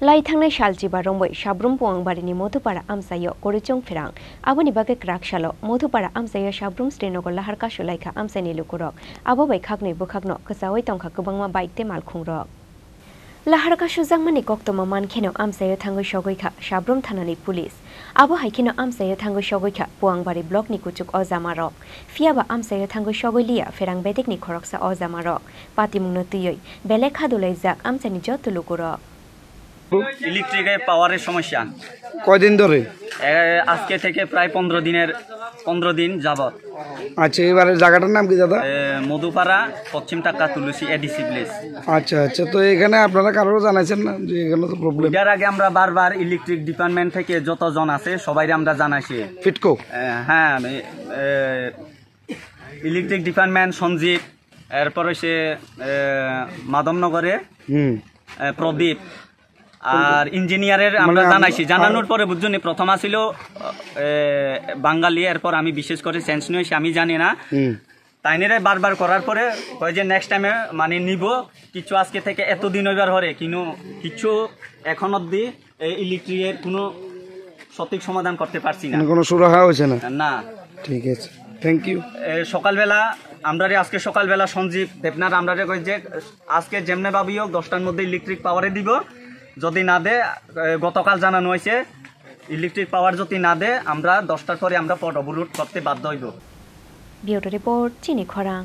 Lai thangnai shaljiba rongbai Sabroom puangbarini Madhupara Amchaio Chwng Pherang aboni bage krakshalo Madhupara Amchaio Sabroom Srinagar Lahar Kasulaikha Amchaini Lukurok abo bai khaknoi bukhakno khasawai tongkha kubangma baikte malkhungrok Lahar kasujangmani koktoma mankheno Amchaio thangoi shogoikha Sabroom thanani police abo haikino Amchaio thangoi shogoikha puangbari block ni kuchuk ojamarok fiaba Amchaio thangoi shogoilia Pherang bedek ni khoroksa ojamarok patimungno tuyoi belek khadulai jak Amchaini jotu Lukurok ইলেকট্রিকের পাওয়ারের সমস্যা কয়দিন ধরে আজকে থেকে প্রায় 15 দিন যাবত। আচ্ছা এবারে জায়গাটার নাম কি দাদা? মধুপাড়া পশ্চিম টাকা তুলসী এডিসি প্লেস। আচ্ছা আচ্ছা, তো এখানে আপনারা কারোর জানাইছেন না যে এখানে তো প্রবলেম? এর আগে আমরা বারবার ইলেকট্রিক ডিপার্টমেন্ট থেকে যতজন আছে সবাইকে আমরা জানাইছি। ফিটকো হ্যাঁ, ইলেকট্রিক ডিপার্টমেন্ট সঞ্জীব, এরপরে সে মাধবনগরে প্রদীপ আর ইঞ্জিনিয়ারের আমরা জানাইছি। জানানোর পরে বুঝুনি প্রথম আসিল বাঙালি, এরপর আমি বিশেষ করে সেন্স নিয়েছি, আমি জানি না তাইনেরে বারবার করার পরে কয় যে নেক্সট টাইমে মানে নিব কিছু। আজকে থেকে এতদিন হইবার হরে কিন্তু কিছু এখন অব্দি ইলেকট্রিকের কোনো সঠিক সমাধান করতে পারছি না, কোনো সুরাহা হয়েছে না। না, ঠিক আছে, থ্যাংক ইউ। সকালবেলা আজকে সকালবেলা সঞ্জীব দেবনাথ আমরা কই যে আজকে যেমনে ভাবিও 10টার মধ্যে ইলেকট্রিক পাওয়ারে দিব, যদি না দে গতকাল জানানো হয়েছে ইলেকট্রিক পাওয়ার যদি না দে আমরা 10টার পরে আমরা পথ অবরোধ করতে বাধ্য হইব। বিউটি রিপোর্ট চিনি খরাং।